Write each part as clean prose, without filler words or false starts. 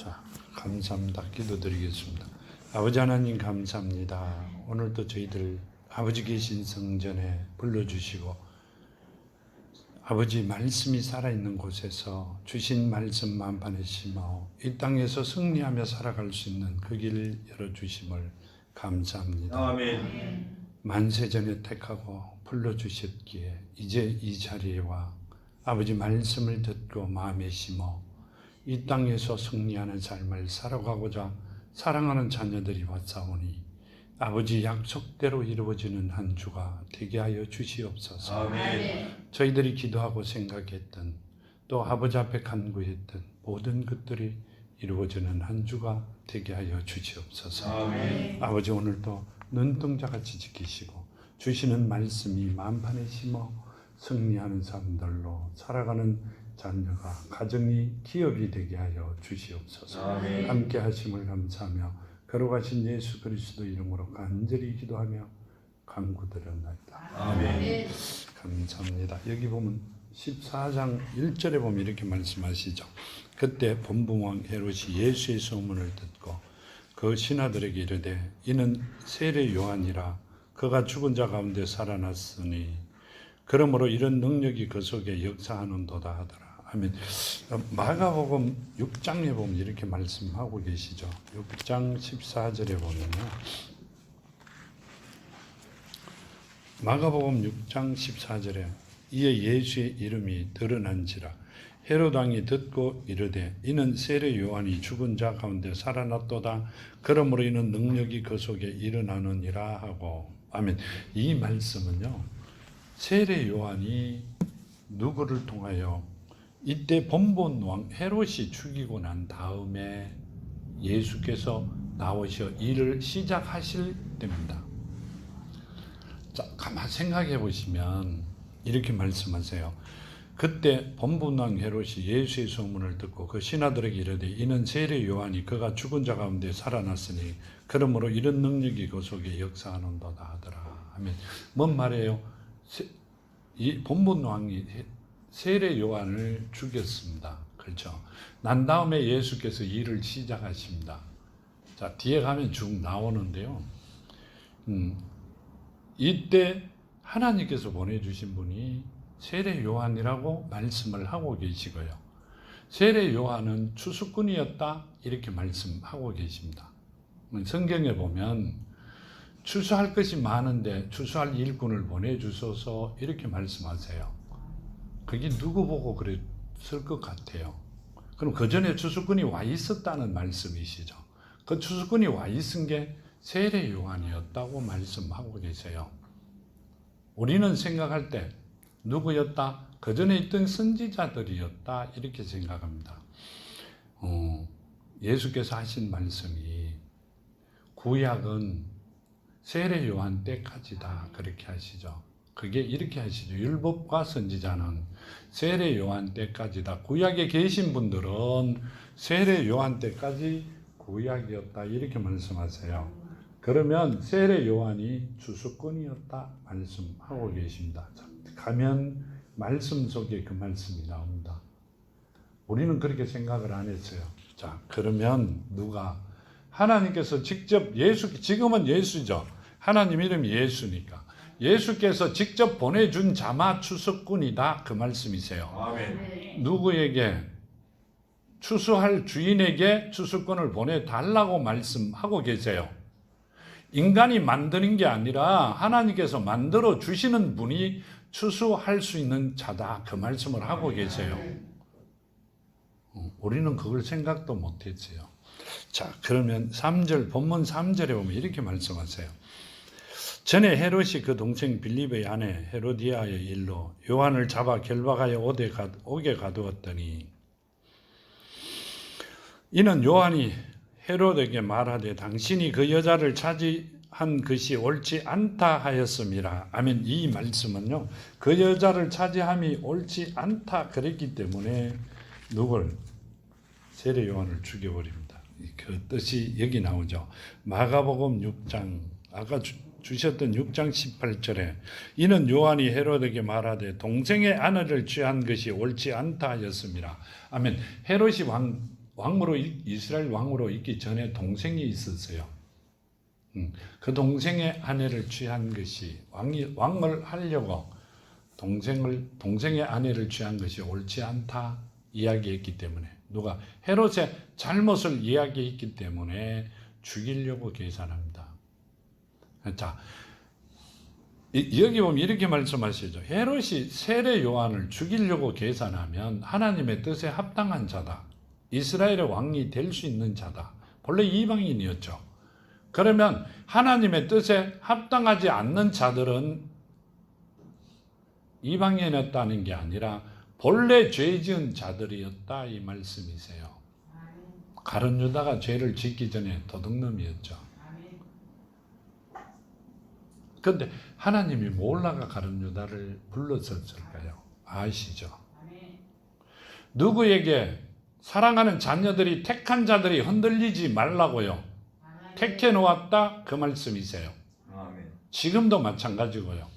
자, 감사합니다. 기도드리겠습니다. 아버지 하나님 감사합니다. 오늘도 저희들 아버지 계신 성전에 불러주시고 아버지 말씀이 살아있는 곳에서 주신 말씀 만판에 심어 이 땅에서 승리하며 살아갈 수 있는 그 길을 열어주심을 감사합니다. 아멘. 만세전에 택하고 불러주셨기에 이제 이 자리에 와 아버지 말씀을 듣고 마음에 심어 이 땅에서 승리하는 삶을 살아가고자 사랑하는 자녀들이 왔사오니 아버지 약속대로 이루어지는 한 주가 되게 하여 주시옵소서. 아멘. 저희들이 기도하고 생각했던 또 아버지 앞에 간구했던 모든 것들이 이루어지는 한 주가 되게 하여 주시옵소서. 아멘. 아버지 오늘도 눈동자같이 지키시고 주시는 말씀이 만판에 심어 승리하는 사람들로 살아가는 자녀가 가정이 기업이 되게 하여 주시옵소서. 아멘. 함께 하심을 감사하며 걸어가신 예수 그리스도 이름으로 간절히 기도하며 간구드렸나이다. 아멘. 감사합니다. 여기 보면 14장 1절에 보면 이렇게 말씀하시죠. 그때 본부왕 헤롯이 예수의 소문을 듣고 그 신하들에게 이르되 이는 세례 요한이라 그가 죽은 자 가운데 살아났으니 그러므로 이런 능력이 그 속에 역사하는도다 하더라. 아멘. 마가복음 6장에 보면 이렇게 말씀하고 계시죠. 6장 14절에 보면요. 마가복음 6장 14절에 이에 예수의 이름이 드러난지라 헤롯 왕이 듣고 이르되 이는 세례 요한이 죽은 자 가운데 살아났도다. 그러므로 이는 능력이 그 속에 일어나느니라 하고. 아멘. 이 말씀은요. 세례 요한이 누구를 통하여 이때 본본 왕 헤롯이 죽이고 난 다음에 예수께서 나오셔 일을 시작하실 때입니다. 자, 가만 생각해 보시면 이렇게 말씀하세요. 그때 본본 왕 헤롯이 예수의 소문을 듣고 그 신하들에게 이르되 이는 세례 요한이 그가 죽은 자 가운데 살아났으니 그러므로 이런 능력이 그 속에 역사하는도다 하더라. 아멘. 뭔 말이에요? 이 본본 왕이 세례 요한을 죽였습니다. 그렇죠? 난 다음에 예수께서 일을 시작하십니다. 자, 뒤에 가면 쭉 나오는데요. 이때 하나님께서 보내주신 분이 세례 요한이라고 말씀을 하고 계시고요. 세례 요한은 추수꾼이었다 이렇게 말씀하고 계십니다. 성경에 보면 추수할 것이 많은데 추수할 일꾼을 보내주소서 이렇게 말씀하세요. 그게 누구 보고 그랬을 것 같아요. 그럼 그 전에 추수꾼이 와 있었다는 말씀이시죠. 그 추수꾼이 와 있은 게 세례 요한이었다고 말씀하고 계세요. 우리는 생각할 때 누구였다? 그 전에 있던 선지자들이었다 이렇게 생각합니다. 예수께서 하신 말씀이 구약은 세례 요한 때까지다 그렇게 하시죠. 그게 이렇게 하시죠. 율법과 선지자는 세례 요한 때까지다. 구약에 계신 분들은 세례 요한 때까지 구약이었다 이렇게 말씀하세요. 그러면 세례 요한이 추수꾼이었다 말씀하고 계십니다. 가면 말씀 속에 그 말씀이 나옵니다. 우리는 그렇게 생각을 안 했어요. 자, 그러면 누가 하나님께서 직접 지금은 예수죠. 하나님 이름이 예수니까. 예수께서 직접 보내준 자마 추수꾼이다 그 말씀이세요. 아멘. 누구에게? 추수할 주인에게 추수꾼을 보내달라고 말씀하고 계세요. 인간이 만드는 게 아니라 하나님께서 만들어 주시는 분이 추수할 수 있는 자다 그 말씀을 하고 계세요. 우리는 그걸 생각도 못했어요. 자, 그러면 3절 본문 3절에 보면 이렇게 말씀하세요. 전에 헤롯이 그 동생 빌립의 아내 헤로디아의 일로 요한을 잡아 결박하여 옥에 가두었더니 이는 요한이 헤롯에게 말하되 당신이 그 여자를 차지한 것이 옳지 않다 하였음이라. 아멘. 이 말씀은요. 그 여자를 차지함이 옳지 않다 그랬기 때문에 누굴? 세례 요한을 죽여버립니다. 그 뜻이 여기 나오죠. 마가복음 6장 아까 주셨던 6장 18절에 이는 요한이 헤롯에게 말하되 동생의 아내를 취한 것이 옳지 않다 하였습니다. 아멘. 헤롯이 이스라엘 왕으로 있기 전에 동생이 있었어요. 그 동생의 아내를 취한 것이 왕을 하려고 동생의 아내를 취한 것이 옳지 않다 이야기했기 때문에 누가 헤롯의 잘못을 이야기했기 때문에 죽이려고 계산합니다. 자, 여기 보면 이렇게 말씀하시죠. 헤롯이 세례 요한을 죽이려고 계산하면 하나님의 뜻에 합당한 자다. 이스라엘의 왕이 될 수 있는 자다. 본래 이방인이었죠. 그러면 하나님의 뜻에 합당하지 않는 자들은 이방인이었다는 게 아니라 본래 죄 지은 자들이었다 이 말씀이세요. 가룟 유다가 죄를 짓기 전에 도둑놈이었죠. 그런데 하나님이 몰라가 가룟 유다를 불렀었을까요? 아시죠? 누구에게 사랑하는 자녀들이 택한 자들이 흔들리지 말라고요. 택해 놓았다 그 말씀이세요. 지금도 마찬가지고요.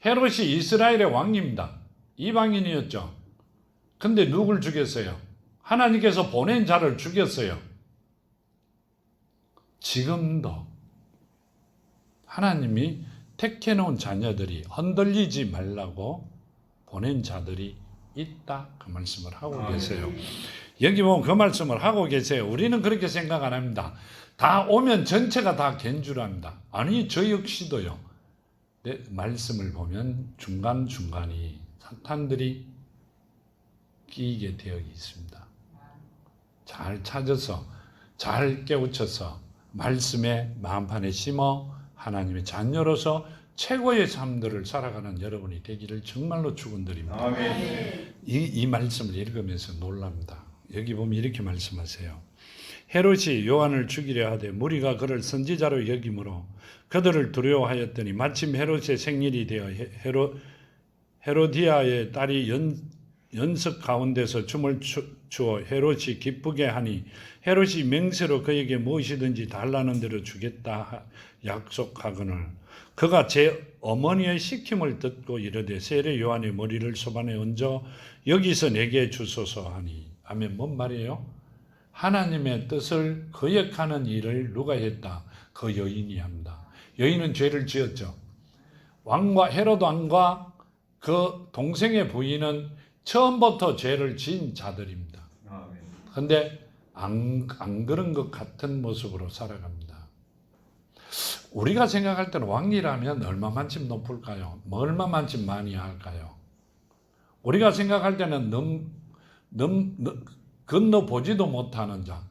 헤롯이 이스라엘의 왕입니다. 이방인이었죠. 근데 누굴 죽였어요? 하나님께서 보낸 자를 죽였어요. 지금도 하나님이 택해 놓은 자녀들이 흔들리지 말라고 보낸 자들이 있다 그 말씀을 하고 계세요. 여기 보면 그 말씀을 하고 계세요. 우리는 그렇게 생각 안 합니다. 다 오면 전체가 다 갠 줄 압니다. 아니 저 역시도요. 내 말씀을 보면 중간중간이 사탄들이 끼게 되어 있습니다. 잘 찾아서 잘 깨우쳐서 말씀의 마음판에 심어 하나님의 자녀로서 최고의 삶들을 살아가는 여러분이 되기를 정말로 축원드립니다. 이 말씀을 읽으면서 놀랍니다. 여기 보면 이렇게 말씀하세요. 헤롯이 요한을 죽이려 하되 무리가 그를 선지자로 여김으로 그들을 두려워하였더니 마침 헤롯의 생일이 되어 헤로디아의 딸이 연석 가운데서 춤을 추어 헤롯이 기쁘게 하니 헤롯이 맹세로 그에게 무엇이든지 달라는 대로 주겠다 약속하거늘 그가 제 어머니의 시킴을 듣고 이르되 세례 요한의 머리를 소반에 얹어 여기서 내게 주소서 하니. 아멘. 뭔 말이에요? 하나님의 뜻을 거역하는 일을 누가 했다? 그 여인이 합니다. 여인은 죄를 지었죠. 헤롯 왕과 그 동생의 부인은 처음부터 죄를 지은 자들입니다. 그런데 안 그런 것 같은 모습으로 살아갑니다. 우리가 생각할 때는 왕이라면 얼마만큼 높을까요? 얼마만큼 많이 할까요? 우리가 생각할 때는 건너보지도 못하는 자,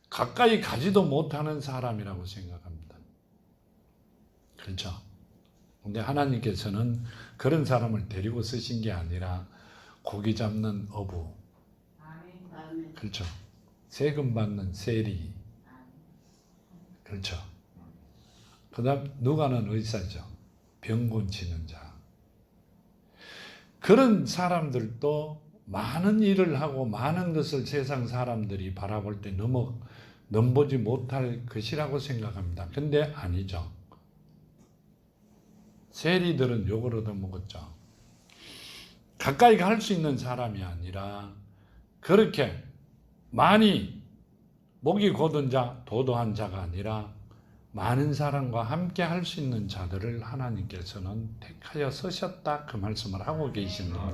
가까이 가지도 못하는 사람이라고 생각합니다. 그렇죠? 근데 하나님께서는 그런 사람을 데리고 쓰신 게 아니라 고기 잡는 어부, 그렇죠? 세금 받는 세리, 그렇죠? 그 다음 누가는 의사죠. 병 고치는 자. 그런 사람들도 많은 일을 하고 많은 것을 세상 사람들이 바라볼 때 넘보지 못할 것이라고 생각합니다. 근데 아니죠. 세리들은 욕을 얻어먹었죠. 가까이 갈 수 있는 사람이 아니라 그렇게 많이 목이 곧은 자, 도도한 자가 아니라 많은 사람과 함께 할 수 있는 자들을 하나님께서는 택하여 쓰셨다 그 말씀을 하고 계십니다.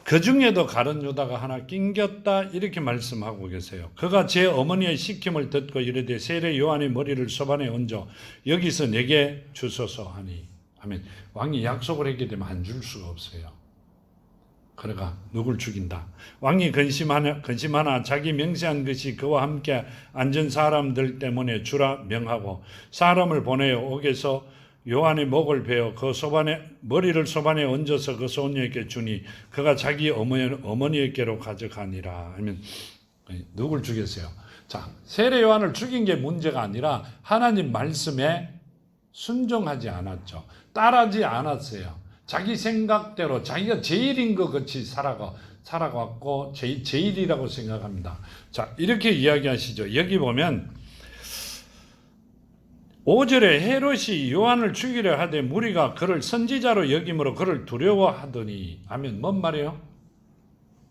그 중에도 가룟 유다가 하나 낑겼다 이렇게 말씀하고 계세요. 그가 제 어머니의 시킴을 듣고 이르되 세례 요한의 머리를 소반에 얹어 여기서 내게 주소서 하니. 아멘. 왕이 약속을 했기 때문에 안 줄 수가 없어요. 그러가 누굴 죽인다. 왕이 근심하나 자기 명세한 것이 그와 함께 앉은 사람들 때문에 주라 명하고 사람을 보내어 옥에서 요한의 목을 베어 그 머리를 소반에 얹어서 그 소녀에게 주니 그가 자기 어머니에게로 가져가니라. 하면 누굴 죽였어요? 자, 세례 요한을 죽인 게 문제가 아니라 하나님 말씀에 순종하지 않았죠. 따르지 않았어요. 자기 생각대로 자기가 제일인 것 같이 살아갔고 제일이라고 생각합니다. 자, 이렇게 이야기하시죠. 여기 보면 5절에 헤롯이 요한을 죽이려 하되 무리가 그를 선지자로 여김으로 그를 두려워하더니 하면 뭔 말이에요?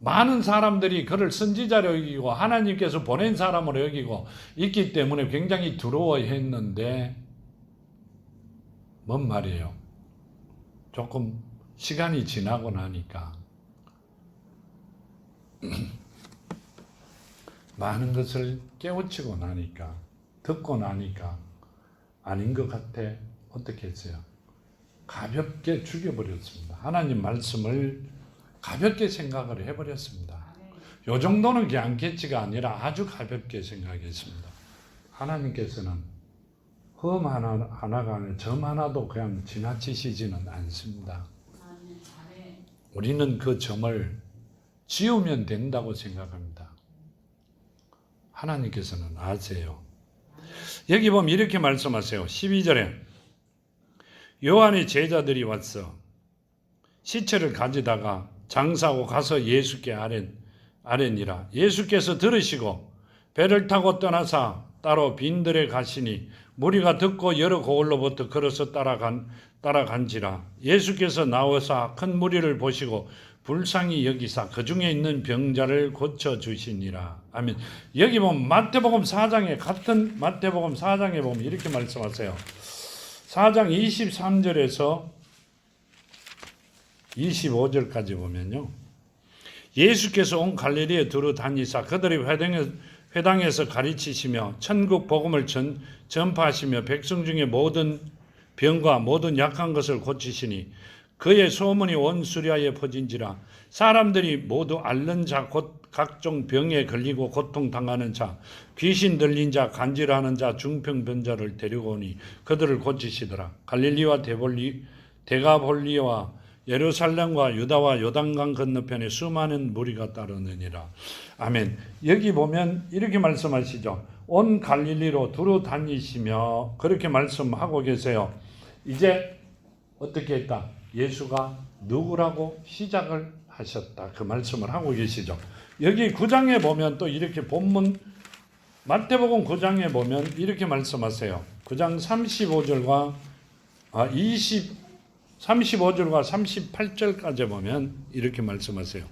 많은 사람들이 그를 선지자로 여기고 하나님께서 보낸 사람으로 여기고 있기 때문에 굉장히 두려워했는데 뭔 말이에요? 조금 시간이 지나고 나니까 많은 것을 깨우치고 나니까 듣고 나니까 아닌 것 같아. 어떻게 했어요? 가볍게 죽여버렸습니다. 하나님 말씀을 가볍게 생각을 해버렸습니다. 요 정도는 그냥 깨치가 아니라 아주 가볍게 생각했습니다. 하나님께서는 흠 하나가 아니라 점 하나도 그냥 지나치시지는 않습니다. 우리는 그 점을 지우면 된다고 생각합니다. 하나님께서는 아세요. 여기 보면 이렇게 말씀하세요. 12절에 요한의 제자들이 왔어 시체를 가지다가 장사하고 가서 예수께 아뢰니라. 예수께서 들으시고 배를 타고 떠나사 따로 빈들에 가시니 무리가 듣고 여러 고을로부터 걸어서 따라간지라. 예수께서 나와서 큰 무리를 보시고 불쌍히 여기사 그 중에 있는 병자를 고쳐주시니라. 아멘. 여기 보면 마태복음 4장에 같은 마태복음 4장에 보면 이렇게 말씀하세요. 4장 23절에서 25절까지 보면요. 예수께서 온 갈릴리에 두루 다니사 그들이 회당에서 가르치시며 천국 복음을 전파하시며 백성 중에 모든 병과 모든 약한 것을 고치시니 그의 소문이 온 수리아에 퍼진지라. 사람들이 모두 앓는 자 곧 각종 병에 걸리고 고통당하는 자 귀신 들린 자 간질하는 자 중풍병자를 데리고 오니 그들을 고치시더라. 갈릴리와 데가볼리와 예루살렘과 유다와 요단강 건너편에 수많은 무리가 따르느니라. 아멘. 여기 보면 이렇게 말씀하시죠. 온 갈릴리로 두루 다니시며 그렇게 말씀하고 계세요. 이제 어떻게 했다? 예수가 누구라고 시작을 하셨다. 그 말씀을 하고 계시죠. 여기 9장에 보면 또 이렇게 본문 마태복음 9장에 보면 이렇게 말씀하세요. 9장 35절과 35절과 38절까지 보면 이렇게 말씀하세요.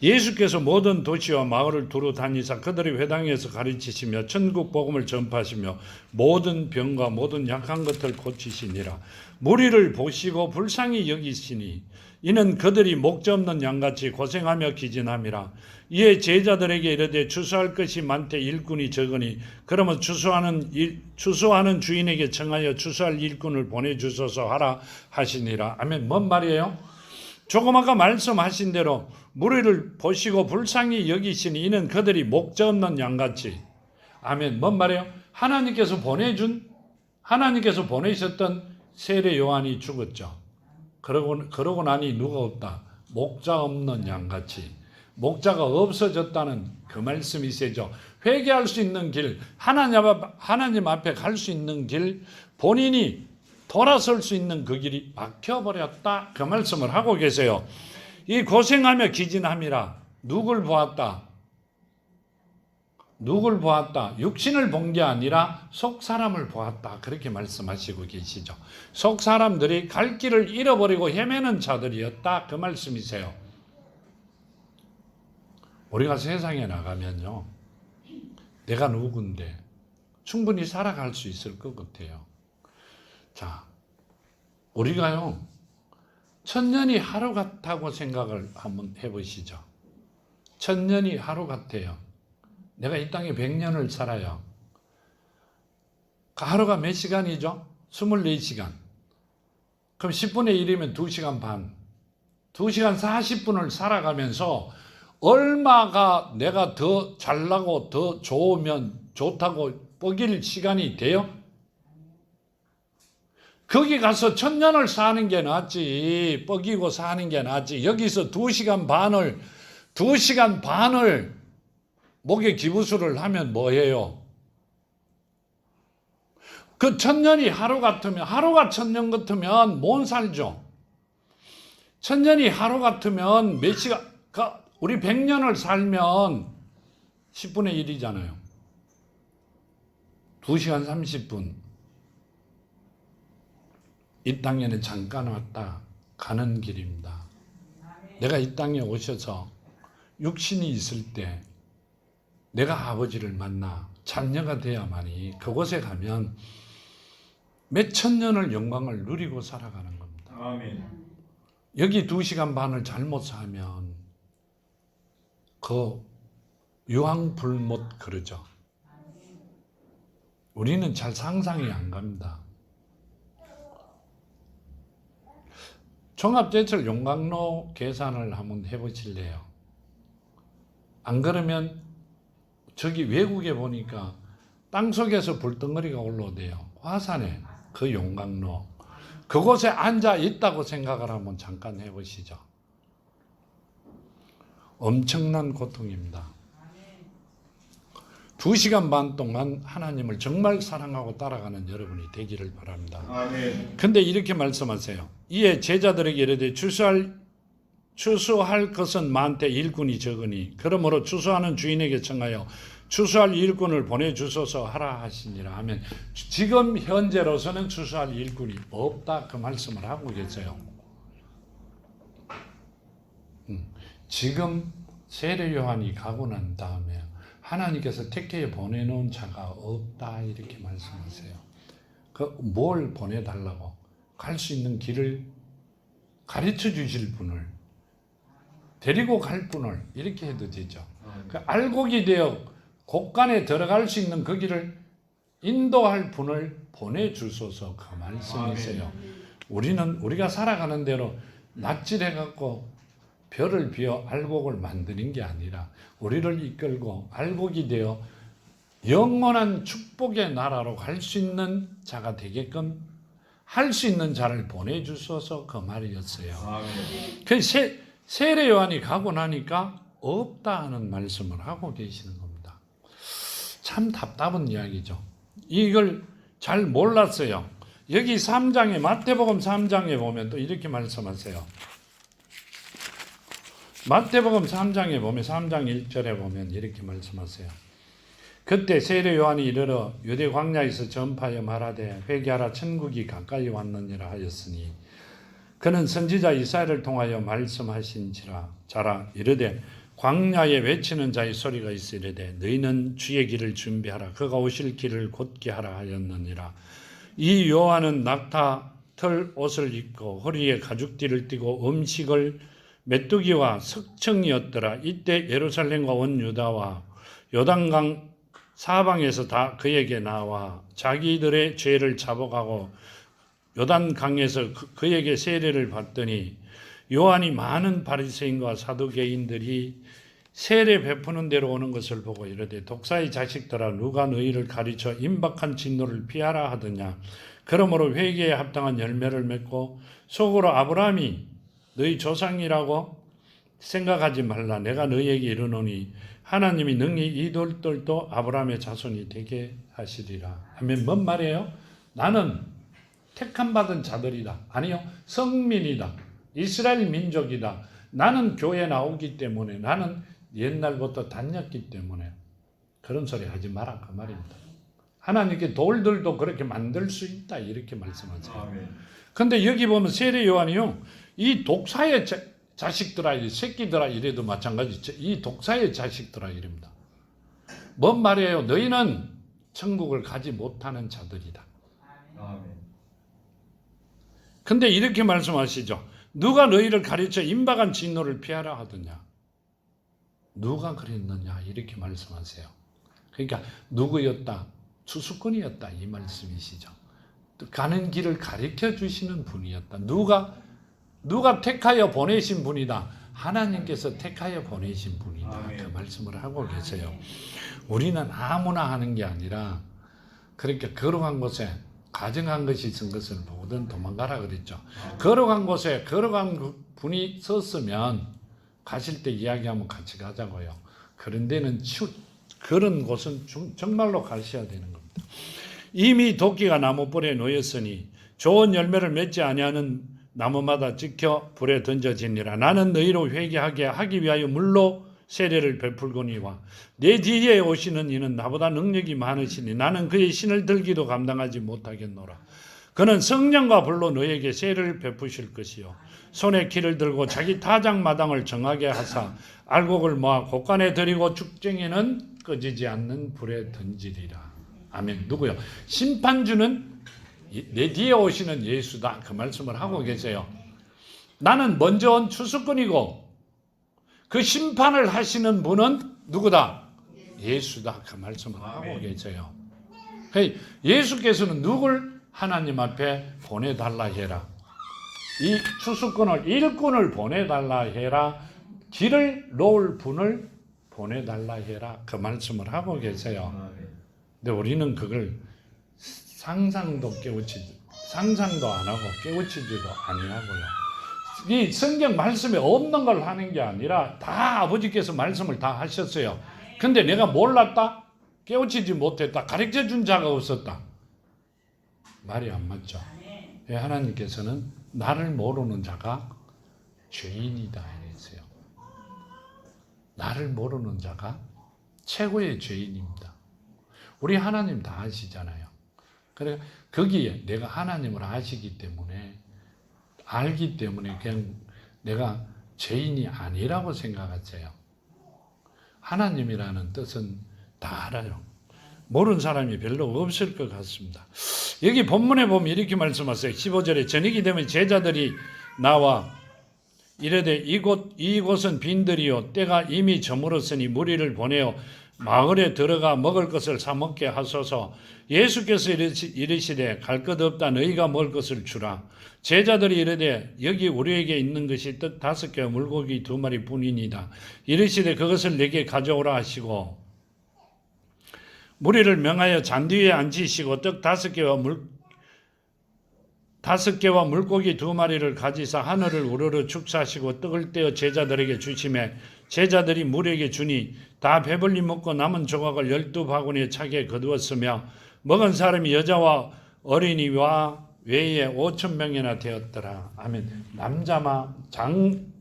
예수께서 모든 도시와 마을을 두루 다니사 그들이 회당에서 가르치시며 천국 복음을 전파하시며 모든 병과 모든 약한 것을 고치시니라. 무리를 보시고 불쌍히 여기시니 이는 그들이 목자 없는 양같이 고생하며 기진함이라. 이에 제자들에게 이르되 추수할 것이 많되 일꾼이 적으니 그러면 추수하는 주인에게 청하여 추수할 일꾼을 보내주소서 하라 하시니라. 아멘. 뭔 말이에요? 조금 아까 말씀하신 대로 무리를 보시고 불쌍히 여기시니 이는 그들이 목자 없는 양같이. 아멘. 뭔 말이에요? 하나님께서 보내셨던 세례 요한이 죽었죠. 그러고 나니 누가 없다? 목자 없는 양같이. 목자가 없어졌다는 그 말씀이시죠. 회개할 수 있는 길, 하나님 앞에 갈 수 있는 길, 본인이 돌아설 수 있는 그 길이 막혀버렸다. 그 말씀을 하고 계세요. 이 고생하며 기진함이라. 누굴 보았다? 누굴 보았다? 육신을 본 게 아니라 속 사람을 보았다. 그렇게 말씀하시고 계시죠. 속 사람들이 갈 길을 잃어버리고 헤매는 자들이었다. 그 말씀이세요. 우리가 세상에 나가면요. 내가 누군데 충분히 살아갈 수 있을 것 같아요. 자, 우리가요. 천년이 하루 같다고 생각을 한번 해보시죠. 천년이 하루 같아요. 내가 이 땅에 100년을 살아요. 그 하루가 몇 시간이죠? 24시간. 그럼 10분의 1이면 2시간 반. 2시간 40분을 살아가면서 얼마가 내가 더 잘나고 더 좋다고 뻐길 시간이 돼요? 거기 가서 1000년을 사는 게 낫지. 뻐기고 사는 게 낫지. 여기서 2시간 반을 목에 기부수를 하면 뭐예요? 그 1000년이 하루가 1000년 같으면 못 살죠. 1000년이 하루 같으면 몇 시간, 우리 100년을 살면 10분의 1이잖아요. 2시간 30분. 이 땅에는 잠깐 왔다 가는 길입니다. 내가 이 땅에 오셔서 육신이 있을 때 내가 아버지를 만나 자녀가 되어야만이 그곳에 가면 몇천 년을 영광을 누리고 살아가는 겁니다. 아멘. 여기 2시간 반을 잘못 사면 그 유황불못 그러죠. 우리는 잘 상상이 안 갑니다. 종합제철 용광로 계산을 한번 해보실래요? 안 그러면 저기 외국에 보니까 땅속에서 불덩어리가 올라오대요. 화산에 그 용광로. 그곳에 앉아 있다고 생각을 한번 잠깐 해보시죠. 엄청난 고통입니다. 2시간 반 동안 하나님을 정말 사랑하고 따라가는 여러분이 되기를 바랍니다. 아멘. 근데 이렇게 말씀하세요. 이에 제자들에게 이르되 추수할 것은 많되 일꾼이 적으니 그러므로 추수하는 주인에게 청하여 추수할 일꾼을 보내주소서 하라 하시니라 하면 지금 현재로서는 추수할 일꾼이 없다 그 말씀을 하고 계세요. 지금 세례 요한이 가고 난 다음에 하나님께서 택해 보내놓은 자가 없다 이렇게 말씀하세요. 그 뭘 보내달라고? 갈 수 있는 길을 가르쳐 주실 분을 데리고 갈 분을 이렇게 해도 되죠. 그 알곡이 되어 곳간에 들어갈 수 있는 그 길을 인도할 분을 보내주소서 그 말씀이세요. 우리는 우리가 살아가는 대로 낯질해갖고 별을 비워 알곡을 만드는 게 아니라 우리를 이끌고 알곡이 되어 영원한 축복의 나라로 갈 수 있는 자가 되게끔 할 수 있는 자를 보내주소서 그 말이었어요. 아멘. 그 세례 요한이 가고 나니까 없다 하는 말씀을 하고 계시는 겁니다. 참 답답한 이야기죠. 이걸 잘 몰랐어요. 여기 3장에 마태복음 3장에 보면 또 이렇게 말씀하세요. 마태복음 3장에 보면 3장 1절에 보면 이렇게 말씀하세요. 그때 세례 요한이 이르러 유대 광야에서 전파하여 말하되 회개하라 천국이 가까이 왔느니라 하였으니 그는 선지자 이사야를 통하여 말씀하신지라 자라 이르되 광야에 외치는 자의 소리가 있으리되 너희는 주의 길을 준비하라 그가 오실 길을 곧게 하라 하였느니라. 이 요한은 낙타 털 옷을 입고 허리에 가죽띠를 띠고 음식을 메뚜기와 석청이었더라. 이때 예루살렘과 온 유다와 요단강 사방에서 다 그에게 나와 자기들의 죄를 자복하고 요단강에서 그에게 세례를 받더니 요한이 많은 바리새인과 사두개인들이 세례 베푸는 대로 오는 것을 보고 이르되 독사의 자식들아 누가 너희를 가르쳐 임박한 진노를 피하라 하더냐. 그러므로 회개에 합당한 열매를 맺고 속으로 아브라함이 너희 조상이라고 생각하지 말라. 내가 너희에게 이르노니 하나님이 능히 이들도 아브라함의 자손이 되게 하시리라. 하면 뭔 말이에요? 나는 택함 받은 자들이다. 아니요. 성민이다. 이스라엘 민족이다. 나는 교회 나오기 때문에 나는 옛날부터 다녔기 때문에 그런 소리 하지 마라 그 말입니다. 하나님께 돌들도 그렇게 만들 수 있다 이렇게 말씀하세요. 그런데 여기 보면 세례 요한이요. 이 독사의 자식들아 이 새끼들아 이래도 마찬가지 이 독사의 자식들아 이랍니다. 뭔 말이에요? 너희는 천국을 가지 못하는 자들이다. 근데 이렇게 말씀하시죠. 누가 너희를 가르쳐 임박한 진노를 피하라 하더냐. 누가 그랬느냐 이렇게 말씀하세요. 그러니까 누구였다? 추수꾼이었다 이 말씀이시죠. 가는 길을 가르쳐 주시는 분이었다. 누가 택하여 보내신 분이다. 하나님께서 택하여 보내신 분이다. 아멘. 그 말씀을 하고 계세요. 우리는 아무나 하는 게 아니라 그러니까 걸어간 곳에 가정한 것이 있은 것을 보거든 도망가라 그랬죠. 걸어간 곳에 걸어간 분이 섰으면 가실 때 이야기하면 같이 가자고요. 그런 데는 그런 곳은 정말로 가셔야 되는 겁니다. 이미 도끼가 나무불에 놓였으니 좋은 열매를 맺지 아니하는 나무마다 찍혀 불에 던져지니라. 나는 너희로 회개하게 하기 위하여 물로 세례를 베풀거니와 내 뒤에 오시는 이는 나보다 능력이 많으시니 나는 그의 신을 들기도 감당하지 못하겠노라. 그는 성령과 불로 너에게 세례를 베푸실 것이요 손에 키를 들고 자기 타작마당을 정하게 하사 알곡을 모아 곳간에 들이고 죽쟁이는 꺼지지 않는 불에 던지리라. 아멘. 누구요? 심판주는 내 뒤에 오시는 예수다. 그 말씀을 하고 계세요. 나는 먼저 온 추수꾼이고 그 심판을 하시는 분은 누구다? 예수다. 그 말씀을 하고 계세요. 예수께서는 누굴 하나님 앞에 보내달라 해라. 이 추수꾼을, 일꾼을 보내달라 해라. 길을 놓을 분을 보내달라 해라. 그 말씀을 하고 계세요. 근데 우리는 그걸 상상도 안 하고 깨우치지도 아니하고요. 이 성경 말씀에 없는 걸 하는 게 아니라 다 아버지께서 말씀을 다 하셨어요. 근데 내가 몰랐다? 깨우치지 못했다. 가르쳐 준 자가 없었다. 말이 안 맞죠. 하나님께서는 나를 모르는 자가 죄인이다 이랬어요. 나를 모르는 자가 최고의 죄인입니다. 우리 하나님 다 아시잖아요. 그래 거기에 내가 하나님을 아시기 때문에 알기 때문에 그냥 내가 죄인이 아니라고 생각하세요. 하나님이라는 뜻은 다 알아요. 모르는 사람이 별로 없을 것 같습니다. 여기 본문에 보면 이렇게 말씀하세요. 15절에 저녁이 되면 제자들이 나와 이르되 이곳은 빈들이요 때가 이미 저물었으니 무리를 보내어 마을에 들어가 먹을 것을 사 먹게 하소서. 예수께서 이르시되 갈 것 없다 너희가 먹을 것을 주라. 제자들이 이르되 여기 우리에게 있는 것이 떡 5개와 물고기 2마리 뿐이니이다. 이르시되 그것을 내게 가져오라 하시고 무리를 명하여 잔디 위에 앉히시고 떡 5개와 물고기 2마리를 가지사 하늘을 우러러 축사하시고 떡을 떼어 제자들에게 주시매 제자들이 무리에게 주니 다 배불리 먹고 남은 조각을 12바구니에 차게 거두었으며 먹은 사람이 여자와 어린이와 외에 5,000명이나 되었더라. 아멘.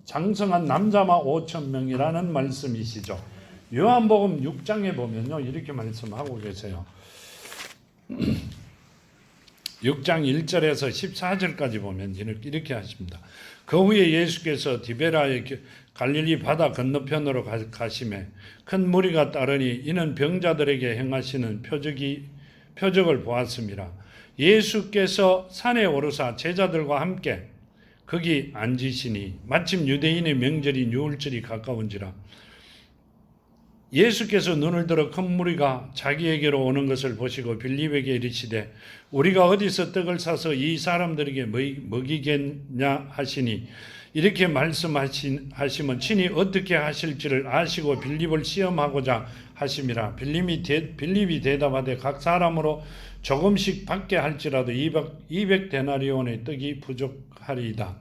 장성한 남자마 5,000명이라는 말씀이시죠. 요한복음 6장에 보면요 이렇게 말씀하고 계세요. 6장 1절에서 14절까지 보면 이렇게 하십니다. 그 후에 예수께서 디베라의 갈릴리 바다 건너편으로 가시매 큰 무리가 따르니 이는 병자들에게 행하시는 표적을 보았습니다. 예수께서 산에 오르사 제자들과 함께 거기 앉으시니 마침 유대인의 명절인 유월절이 가까운지라 예수께서 눈을 들어 큰 무리가 자기에게로 오는 것을 보시고 빌립에게 이르시되 우리가 어디서 떡을 사서 이 사람들에게 먹이겠냐 하시니 이렇게 말씀하시면 친히 어떻게 하실지를 아시고 빌립을 시험하고자 하심이라. 빌립이 대답하되 각 사람으로 조금씩 받게 할지라도 200데나리온의 떡이 부족하리이다.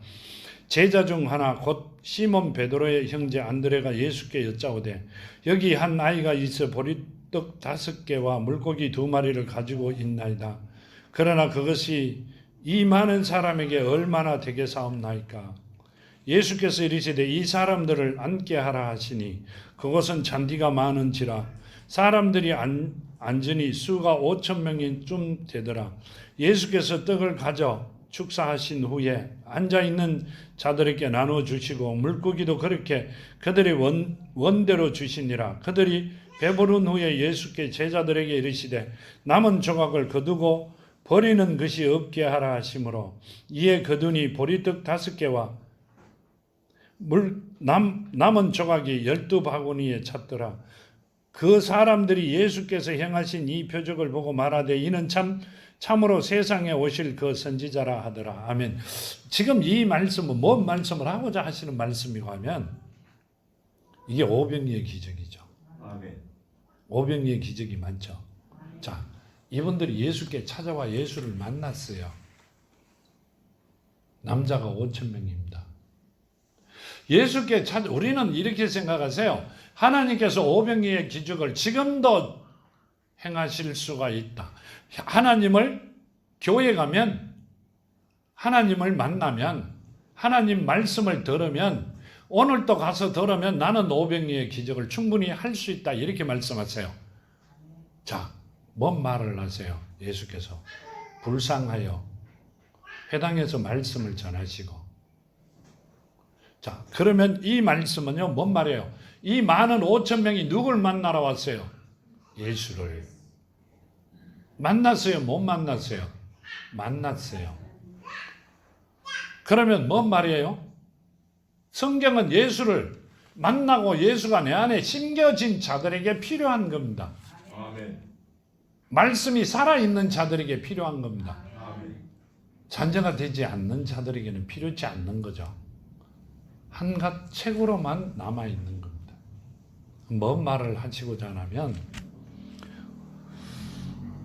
제자 중 하나 곧 시몬 베드로의 형제 안드레가 예수께 여짜오되 여기 한 아이가 있어 보리떡 5개와 물고기 2마리를 가지고 있나이다. 그러나 그것이 이 많은 사람에게 얼마나 되겠사옵나이까. 예수께서 이르시되 이 사람들을 앉게 하라 하시니 그것은 잔디가 많은지라 사람들이 앉으니 수가 5,000명이 되더라. 예수께서 떡을 가져 축사하신 후에 앉아있는 자들에게 나눠주시고 물고기도 그렇게 그들의 원대로 주시니라. 그들이 배부른 후에 예수께 제자들에게 이르시되 남은 조각을 거두고 버리는 것이 없게 하라 하시므로 이에 거두니 보리떡 5개와 남은 조각이 12바구니에 찼더라. 그 사람들이 예수께서 행하신 이 표적을 보고 말하되 이는 참으로 세상에 오실 그 선지자라 하더라. 아멘. 지금 이 말씀은 뭔 말씀을 하고자 하시는 말씀이고 하면 이게 오병이의 기적이죠. 아멘. 오병이의 기적이 많죠. 자, 이분들이 예수께 찾아와 예수를 만났어요. 남자가 5,000명입니다. 예수께 우리는 이렇게 생각하세요. 하나님께서 오병이의 기적을 지금도 행하실 수가 있다. 하나님을 교회 가면 하나님을 만나면 하나님 말씀을 들으면 오늘도 가서 들으면 나는 오병이의 기적을 충분히 할 수 있다. 이렇게 말씀하세요. 자, 뭔 말을 하세요? 예수께서 불쌍하여 회당에서 말씀을 전하시고 자, 그러면 이 말씀은요, 뭔 말이에요? 이 많은 5천 명이 누굴 만나러 왔어요? 예수를. 만났어요? 못 만났어요? 만났어요. 그러면 뭔 말이에요? 성경은 예수를 만나고 예수가 내 안에 심겨진 자들에게 필요한 겁니다. 아멘. 말씀이 살아있는 자들에게 필요한 겁니다. 아멘. 잔재가 되지 않는 자들에게는 필요치 않는 거죠. 한갓 책으로만 남아있는 겁니다. 뭔 말을 하시고자 하면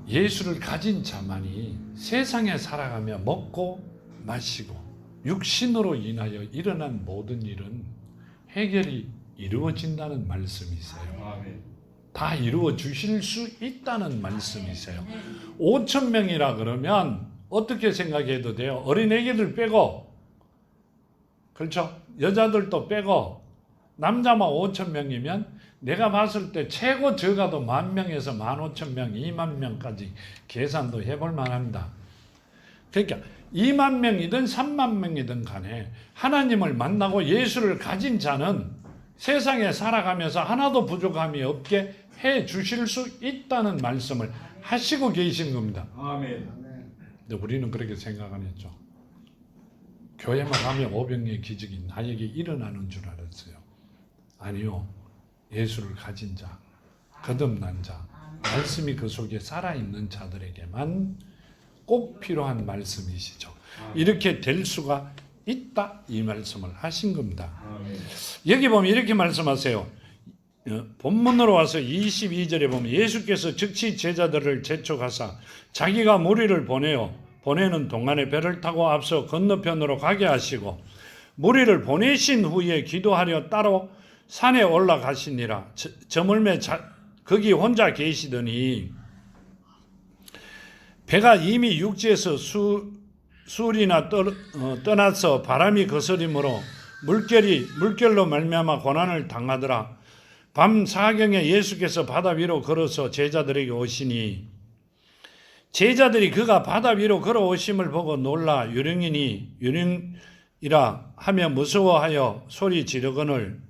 예수를 가진 자만이 세상에 살아가며 먹고 마시고 육신으로 인하여 일어난 모든 일은 해결이 이루어진다는 말씀이세요. 아멘. 다 이루어 주실 수 있다는 말씀이세요. 5천 명이라 그러면 어떻게 생각해도 돼요? 어린애기들 빼고, 그렇죠? 여자들도 빼고 남자만 5천 명이면 내가 봤을 때 최고 적어도 10,000명에서 15,000명, 20,000명까지 계산도 해볼 만합니다. 그러니까 20,000명이든 30,000명이든 간에 하나님을 만나고 예수를 가진 자는 세상에 살아가면서 하나도 부족함이 없게 해 주실 수 있다는 말씀을 하시고 계신 겁니다. 아멘. 근데 우리는 그렇게 생각 안 했죠. 교회만 가면 오병이의 기적이 나에게 일어나는 줄 알았어요. 아니요. 예수를 가진 자, 거듭난 자, 말씀이 그 속에 살아있는 자들에게만 꼭 필요한 말씀이시죠. 이렇게 될 수가 있다, 이 말씀을 하신 겁니다. 아멘. 여기 보면 이렇게 말씀하세요. 본문으로 와서 22절에 보면 예수께서 즉시 제자들을 재촉하사 자기가 무리를 보내는 동안에 배를 타고 앞서 건너편으로 가게 하시고 무리를 보내신 후에 기도하려 따로 산에 올라가시니라. 저물매 거기 혼자 계시더니 배가 이미 육지에서 수울이나 떠나서 바람이 거스림으로 물결로 말미암아 고난을 당하더라. 밤 사경에 예수께서 바다 위로 걸어서 제자들에게 오시니 제자들이 그가 바다 위로 걸어오심을 보고 놀라 유령이라 하며 무서워하여 소리 지르거늘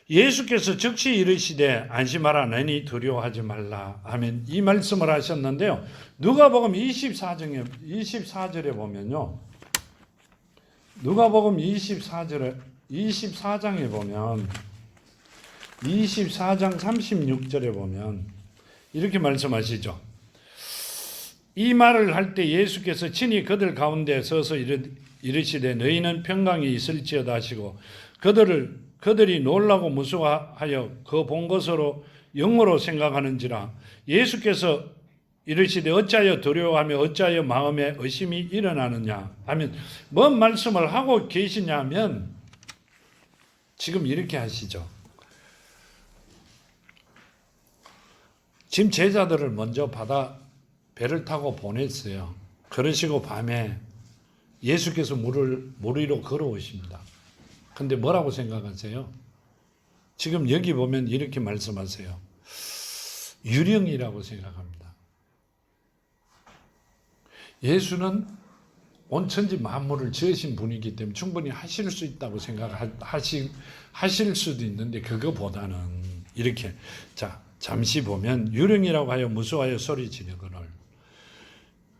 예수께서 즉시 이르시되 안심하라 너희 두려워하지 말라. 아멘. 이 말씀을 하셨는데요. 누가복음 24절에 보면요. 누가복음 24장에 보면 24장 36절에 보면 이렇게 말씀하시죠. 이 말을 할 때 예수께서 친히 그들 가운데 서서 이르시되 너희는 평강이 있을지어다 하시고 그들이 놀라고 무서워하여 그 본 것으로 영어로 생각하는지라. 예수께서 이르시되 어찌하여 두려워하며 어찌하여 마음에 의심이 일어나느냐 하면 뭔 말씀을 하고 계시냐 하면 지금 이렇게 하시죠. 지금 제자들을 먼저 배를 타고 보냈어요. 그러시고 밤에 예수께서 물 위로 걸어오십니다. 근데 뭐라고 생각하세요? 지금 여기 보면 이렇게 말씀하세요. 유령이라고 생각합니다. 예수는 온 천지 만물을 지으신 분이기 때문에 충분히 하실 수 있다고 생각하실 수도 있는데 그거보다는 이렇게 잠시 보면 유령이라고 하여 무서워하여 소리 지르거늘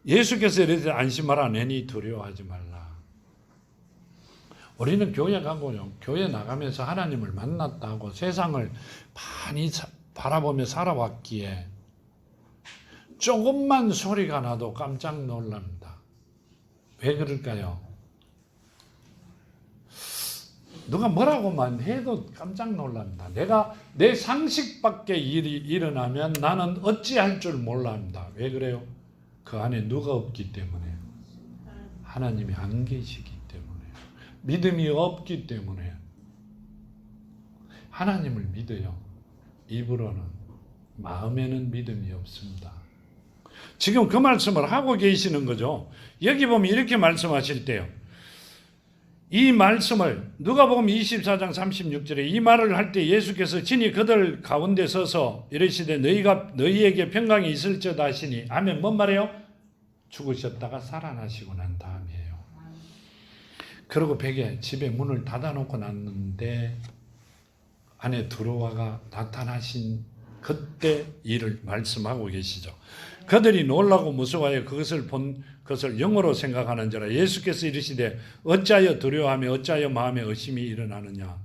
예수께서 이르되 안심하라 너희 두려워하지 말라. 우리는 교회 가고요. 교회 나가면서 하나님을 만났다고 세상을 많이 바라보며 살아왔기에 조금만 소리가 나도 깜짝 놀랍니다. 왜 그럴까요? 누가 뭐라고만 해도 깜짝 놀랍니다. 내 상식 밖의 일이 일어나면 나는 어찌할 줄 몰랍니다. 왜 그래요? 그 안에 누가 없기 때문에 하나님이 안 계시기 때문에 믿음이 없기 때문에 하나님을 믿어요. 입으로는 마음에는 믿음이 없습니다. 지금 그 말씀을 하고 계시는 거죠. 여기 보면 이렇게 말씀하실 때요. 이 말씀을 누가복음 24장 36절에 이 말을 할 때 예수께서 친히 그들 가운데 서서 이르시되 너희에게 평강이 있을지어다 하시니 하면 뭔 말이에요? 죽으셨다가 살아나시고 난 다음이에요. 그리고 벽에 집에 문을 닫아놓고 났는데 안에 들어와가 나타나신 그때 일을 말씀하고 계시죠. 그들이 놀라고 무서워하여 그것을 본 것을 영으로 생각하는지라. 예수께서 이르시되 어찌하여 두려워하며 어찌하여 마음에 의심이 일어나느냐.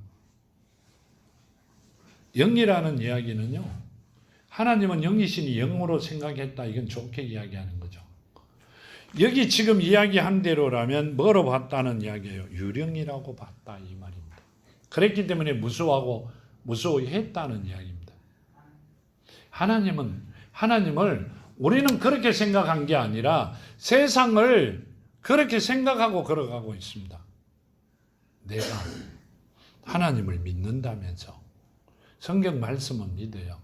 영이라는 이야기는요, 하나님은 영이시니 영으로 생각했다, 이건 좋게 이야기하는 거죠. 여기 지금 이야기한 대로라면 뭐로 봤다는 이야기예요? 유령이라고 봤다, 이 말입니다. 그랬기 때문에 무서워했다는 이야기입니다. 하나님을 우리는 그렇게 생각한 게 아니라 세상을 그렇게 생각하고 걸어가고 있습니다. 내가 하나님을 믿는다면서, 성경 말씀은 믿어요.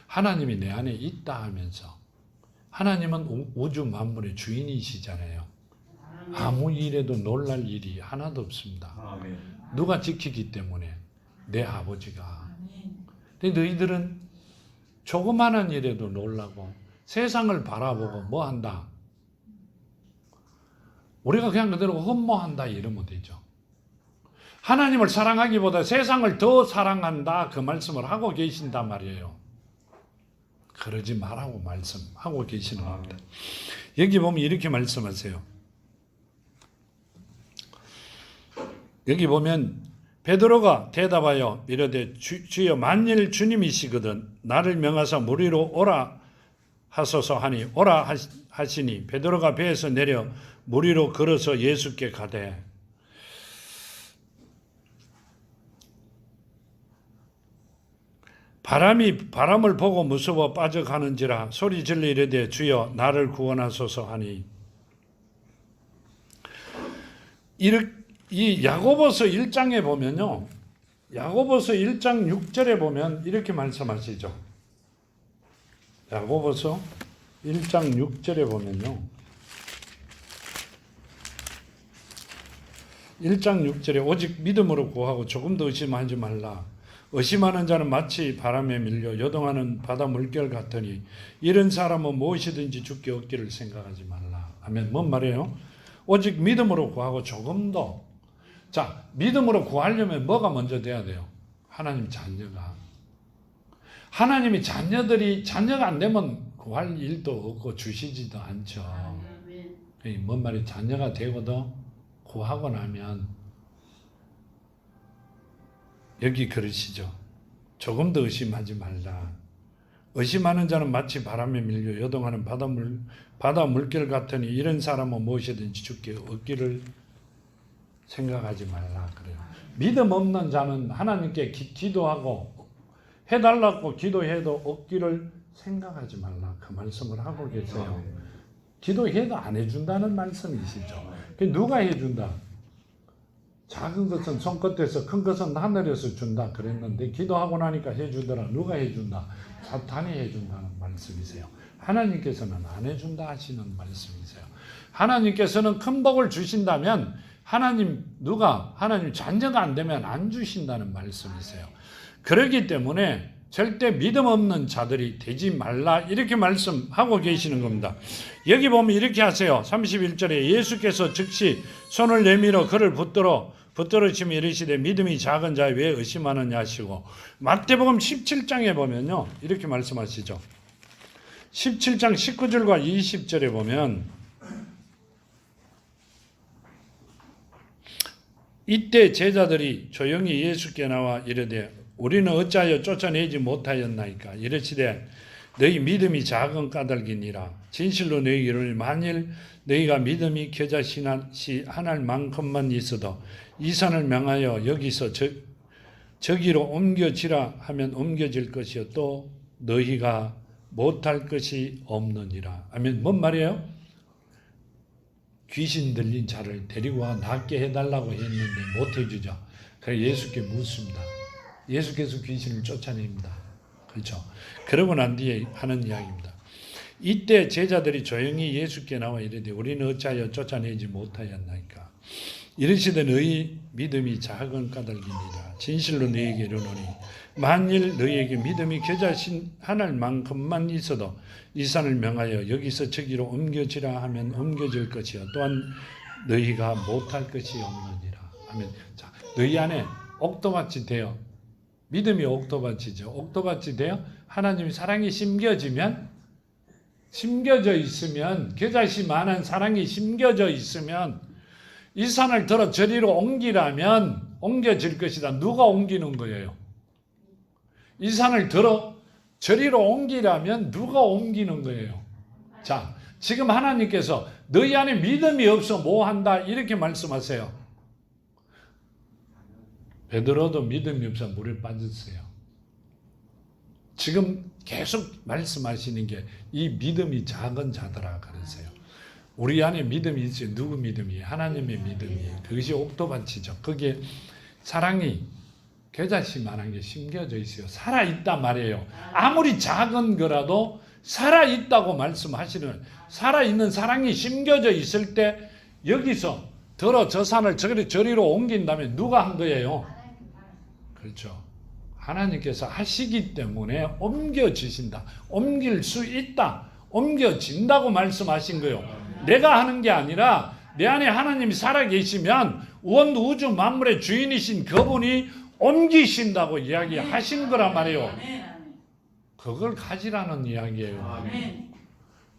하나님이 내 안에 있다 하면서, 하나님은 우주 만물의 주인이시잖아요. 아무 일에도 놀랄 일이 하나도 없습니다. 누가 지키기 때문에? 내 아버지가. 근데 너희들은 조그마한 일에도 놀라고 세상을 바라보고 뭐 한다? 우리가 그냥 그대로 흠모한다 이러면 되죠. 하나님을 사랑하기보다 세상을 더 사랑한다, 그 말씀을 하고 계신단 말이에요. 그러지 말라고 말씀하고 계시는 겁니다. 여기 보면 이렇게 말씀하세요. 여기 보면 베드로가 대답하여 이르되 주여 만일 주님이시거든 나를 명하사 무리로 오라 하소서 하니 오라 하시니 베드로가 배에서 내려 무리로 걸어서 예수께 가되 바람을 보고 무서워 빠져가는지라 소리 질러 이르되 주여 나를 구원하소서 하니. 이 야고보서 1장에 보면요, 야고보서 1장 6절에 보면 이렇게 말씀하시죠. 야고보서 1장 6절에 보면요, 1장 6절에 오직 믿음으로 구하고 조금도 의심하지 말라. 의심하는 자는 마치 바람에 밀려 요동하는 바다 물결 같으니 이런 사람은 무엇이든지 죽게 얻기를 생각하지 말라. 아멘. 뭔 말이에요? 오직 믿음으로 구하고 조금도. 자, 믿음으로 구하려면 뭐가 먼저 돼야 돼요? 하나님 자녀가. 하나님이 자녀가 안 되면 구할 일도 없고 주시지도 않죠. 뭔 말이 자녀가 되고도 구하고 나면 여기 그러시죠. 조금 더 의심하지 말라. 의심하는 자는 마치 바람에 밀려 요동하는 바다 물결 같으니 이런 사람은 무엇이든지 죽게 얻기를 생각하지 말라 그래요. 믿음 없는 자는 하나님께 기도하고 해달라고 기도해도 얻기를 생각하지 말라, 그 말씀을 하고 계세요. 기도해도 안 해준다는 말씀이시죠. 누가 해준다? 작은 것은 손끝에서 큰 것은 하늘에서 준다 그랬는데 기도하고 나니까 해주더라. 누가 해준다? 사탄이 해준다는 말씀이세요. 하나님께서는 안 해준다 하시는 말씀이세요. 하나님께서는 큰 복을 주신다면 하나님 자녀가 안 되면 안 주신다는 말씀이세요. 그렇기 때문에 절대 믿음 없는 자들이 되지 말라 이렇게 말씀하고 계시는 겁니다. 여기 보면 이렇게 하세요. 31절에 예수께서 즉시 손을 내밀어 그를 붙들으시며 이르시되 믿음이 작은 자에 왜 의심하느냐 하시고, 마태복음 17장에 보면요 이렇게 말씀하시죠. 17장 19절과 20절에 보면 이때 제자들이 조용히 예수께 나와 이르되 우리는 어찌하여 쫓아내지 못하였나이까. 이르시되 너희 믿음이 작은 까닭이니라. 진실로 너희에게 이르노니 만일 너희가 믿음이 겨자씨 하나일 만큼만 있어도 이 산을 명하여 여기서 저기로 옮겨지라 하면 옮겨질 것이요 또 너희가 못할 것이 없느니라. 아멘. 뭔 말이에요? 귀신 들린 자를 데리고 와 낫게 해달라고 했는데 못 해주죠. 그래서 예수께 묻습니다. 예수께서 귀신을 쫓아냅니다. 그렇죠? 그러고 난 뒤에 하는 이야기입니다. 이때 제자들이 조용히 예수께 나와 이르되 우리는 어찌하여 쫓아내지 못하였나이까. 이르시되 너희 믿음이 작은 까닭이니라. 진실로 너희에게 이르노니 만일 너희에게 믿음이 겨자신 하늘만큼만 있어도 이 산을 명하여 여기서 저기로 옮겨지라 하면 옮겨질 것이요 또한 너희가 못할 것이 없느니라. 아멘. 자, 너희 안에 옥토밭이 되어, 믿음이 옥토밭이죠. 옥토밭이 되어 하나님의 사랑이 심겨져 있으면, 겨자씨 만한 사랑이 심겨져 있으면 이 산을 들어 저리로 옮기라면 옮겨질 것이다. 누가 옮기는 거예요? 이 산을 들어 저리로 옮기라면 누가 옮기는 거예요? 자, 지금 하나님께서 너희 안에 믿음이 없어 뭐 한다 이렇게 말씀하세요. 베드로도 믿음이 없어 물에 빠졌어요. 지금 계속 말씀하시는 게 이 믿음이 작은 자들아 그러세요. 우리 안에 믿음이 있지. 누구 믿음이? 하나님의 믿음이. 그것이 옥토밭이죠. 거기에 사랑이 겨자씨만한 게 심겨져 있어요. 살아있단 말이에요. 아무리 작은 거라도 살아있다고 말씀하시는, 살아있는 사랑이 심겨져 있을 때 여기서 들어 저 산을 저리로 옮긴다면 누가 한 거예요? 그렇죠. 하나님께서 하시기 때문에 옮겨지신다. 옮길 수 있다. 옮겨진다고 말씀하신 거예요. 내가 하는 게 아니라 내 안에 하나님이 살아계시면 원 우주 만물의 주인이신 그분이 옮기신다고 이야기하신 거란 말이에요. 그걸 가지라는 이야기예요.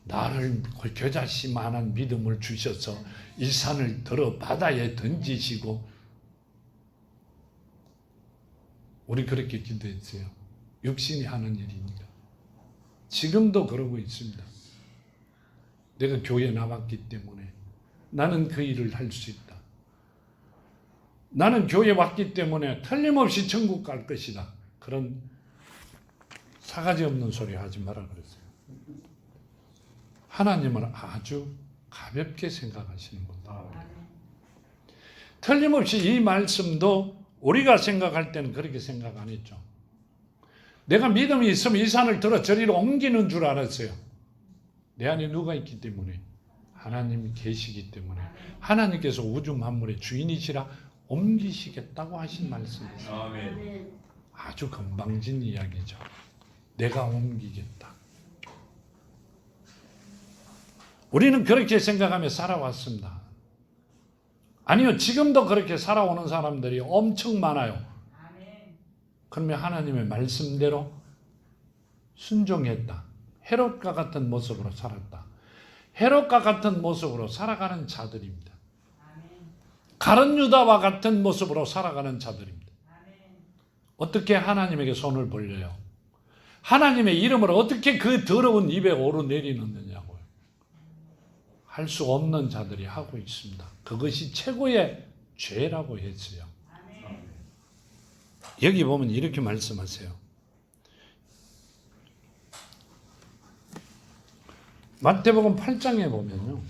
나를 겨자씨만한 믿음을 주셔서 이 산을 들어 바다에 던지시고, 우리 그렇게 기도했어요. 육신이 하는 일이니까. 지금도 그러고 있습니다. 내가 교회에 나왔기 때문에 나는 그 일을 할 수 있다. 나는 교회에 왔기 때문에 틀림없이 천국 갈 것이다. 그런 사가지 없는 소리 하지 마라 그랬어요. 하나님은 아주 가볍게 생각하시는 겁니다. 틀림없이 이 말씀도 우리가 생각할 때는 그렇게 생각 안 했죠. 내가 믿음이 있으면 이 산을 들어 저리로 옮기는 줄 알았어요. 내 안에 누가 있기 때문에? 하나님이 계시기 때문에. 하나님께서 우주 만물의 주인이시라 옮기시겠다고 하신 말씀이세요. 아주 건방진 이야기죠. 내가 옮기겠다. 우리는 그렇게 생각하며 살아왔습니다. 아니요, 지금도 그렇게 살아오는 사람들이 엄청 많아요. 그러면 하나님의 말씀대로 순종했다. 헤롯과 같은 모습으로 살았다. 헤롯과 같은 모습으로 살아가는 자들입니다. 가룟 유다와 같은 모습으로 살아가는 자들입니다. 어떻게 하나님에게 손을 벌려요? 하나님의 이름을 어떻게 그 더러운 입에 오르내리느냐고요. 할 수 없는 자들이 하고 있습니다. 그것이 최고의 죄라고 했어요. 여기 보면 이렇게 말씀하세요. 마태복음 8장에 보면요.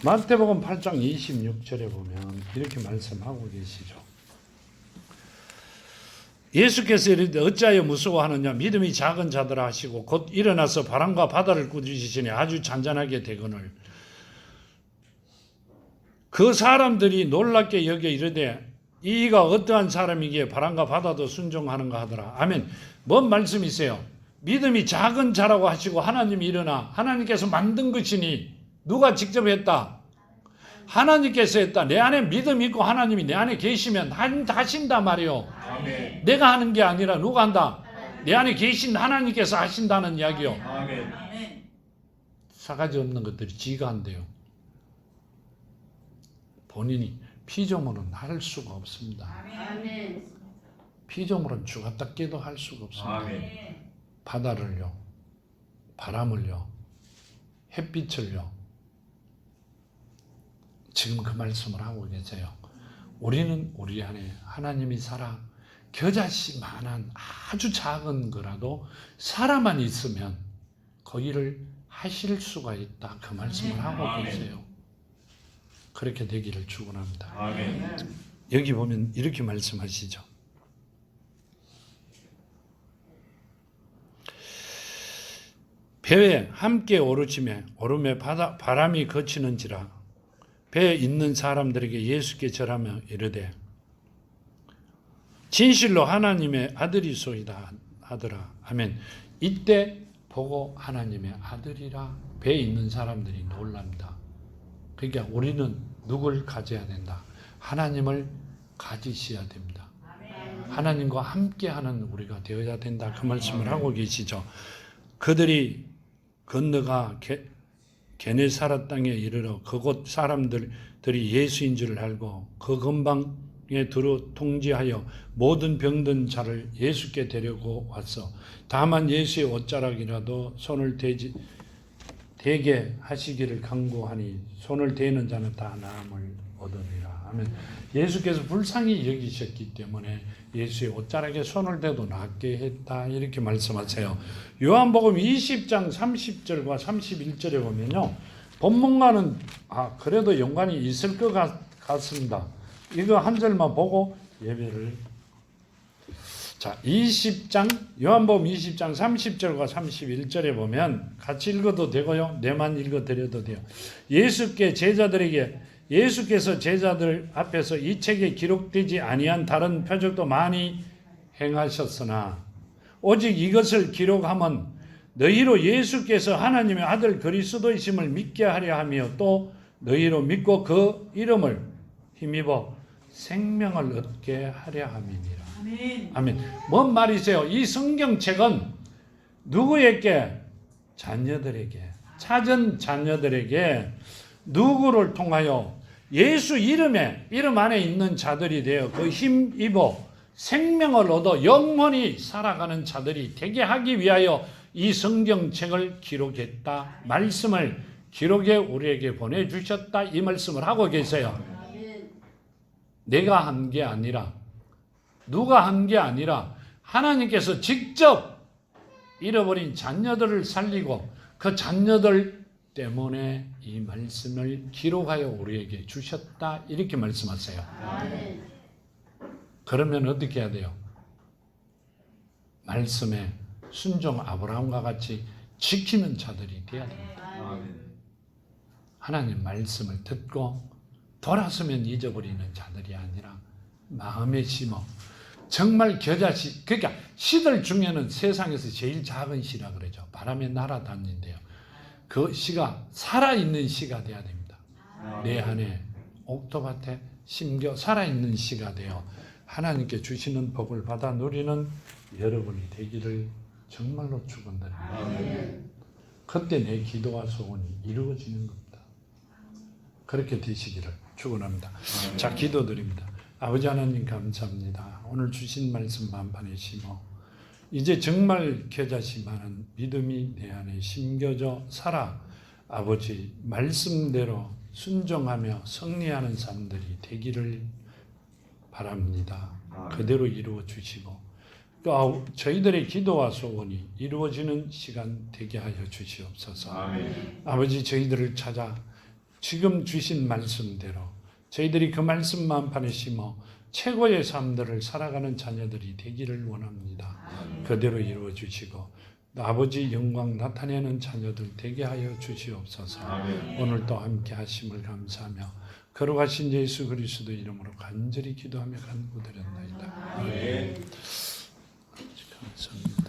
마태복음 8장 26절에 보면 이렇게 말씀하고 계시죠. 예수께서 이르되 어찌하여 무서워하느냐 믿음이 작은 자들아 하시고 곧 일어나서 바람과 바다를 꾸짖으시니 아주 잔잔하게 되거늘 그 사람들이 놀랍게 여겨 이르되 이가 어떠한 사람이기에 바람과 바다도 순종하는가 하더라. 아멘. 뭔 말씀이세요? 믿음이 작은 자라고 하시고 하나님이 일어나 하나님께서 만든 것이니 누가 직접 했다? 하나님께서 했다. 내 안에 믿음이 있고 하나님이 내 안에 계시면 하신다 말이요. 아멘. 내가 하는 게 아니라 누가 한다? 내 안에 계신 하나님께서 하신다는 이야기요. 아멘. 사가지 없는 것들이 지가 한대요. 본인이 피조물은 할 수가 없습니다. 아멘. 피조물은 죽었다 깨도 할 수가 없습니다. 아멘. 바다를요, 바람을요, 햇빛을요. 지금 그 말씀을 하고 계세요. 우리는 우리 안에 하나님이 살아 겨자씨만한 아주 작은 거라도 살아만 있으면 그 일을 하실 수가 있다. 그 말씀을 하고 계세요. 그렇게 되기를 축원합니다. 아멘. 여기 보면 이렇게 말씀하시죠. 배에 함께 오르매 바람이 거치는지라 배에 있는 사람들에게 예수께 절하며 이르되 진실로 하나님의 아들이소이다 하더라. 아멘. 이때 보고 하나님의 아들이라 배에 있는 사람들이 놀랍니다. 그러니까 우리는 누굴 가져야 된다? 하나님을 가지셔야 됩니다. 하나님과 함께하는 우리가 되어야 된다. 그 말씀을 하고 계시죠. 그들이 건너가 게네사렛 땅에 이르러 그곳 사람들이 예수인 줄 알고 그 근방에 들어 통지하여 모든 병든 자를 예수께 데리고 왔어. 다만 예수의 옷자락이라도 손을 대게 하시기를 간구하니 손을 대는 자는 다 나음을 얻으리라. 아멘. 예수께서 불쌍히 여기셨기 때문에 예수의 옷자락에 손을 대도 낫게 했다. 이렇게 말씀하세요. 요한복음 20장 30절과 31절에 보면요. 본문과는 그래도 연관이 있을 것 같습니다. 이거 한 절만 보고 예배를. 자, 20장 요한복음 20장 30절과 31절에 보면 같이 읽어도 되고요. 내만 읽어드려도 돼요. 예수께서 제자들 앞에서 이 책에 기록되지 아니한 다른 표적도 많이 행하셨으나 오직 이것을 기록함은 너희로 예수께서 하나님의 아들 그리스도이심을 믿게 하려 하며 또 너희로 믿고 그 이름을 힘입어 생명을 얻게 하려 함이니라. 아멘. 아멘. 뭔 말이세요? 이 성경책은 누구에게? 자녀들에게, 찾은 자녀들에게 누구를 통하여 예수 이름 안에 있는 자들이 되어 그 힘입어 생명을 얻어 영원히 살아가는 자들이 되게 하기 위하여 이 성경책을 기록했다. 말씀을 기록해 우리에게 보내주셨다. 이 말씀을 하고 계세요. 내가 한 게 아니라 누가 한 게 아니라 하나님께서 직접 잃어버린 자녀들을 살리고 그 자녀들 때문에 이 말씀을 기록하여 우리에게 주셨다. 이렇게 말씀하세요. 아멘. 그러면 어떻게 해야 돼요? 말씀에 순종 아브라함과 같이 지키는 자들이 돼야 됩니다. 아멘. 하나님 말씀을 듣고 돌아서면 잊어버리는 자들이 아니라 마음에 심어 정말 겨자씨, 그러니까 씨들 중에는 세상에서 제일 작은 씨라 그러죠. 바람에 날아다닌대요. 그 씨가 살아있는 씨가 돼야 됩니다. 내 안에 옥토밭에 심겨 살아있는 씨가 되어 하나님께 주시는 복을 받아 누리는 여러분이 되기를 정말로 축원드립니다. 그때 내 기도와 소원이 이루어지는 겁니다. 그렇게 되시기를 축원합니다. 자, 기도드립니다. 아버지 하나님 감사합니다. 오늘 주신 말씀 만판에 심어 이제 정말 겨자씨 많은 믿음이 내 안에 심겨져 살아 아버지 말씀대로 순종하며 승리하는 사람들이 되기를 바랍니다. 그대로 이루어 주시고 또 저희들의 기도와 소원이 이루어지는 시간 되게 하여 주시옵소서. 아멘. 아버지 저희들을 찾아 지금 주신 말씀대로 저희들이 그 말씀 만판에 심어 최고의 삶들을 살아가는 자녀들이 되기를 원합니다. 그대로 이루어 주시고 아버지 영광 나타내는 자녀들 되게 하여 주시옵소서. 오늘도 함께 하심을 감사하며 거룩하신 예수 그리스도 이름으로 간절히 기도하며 간구드렸나이다. 아멘. 감사합니다.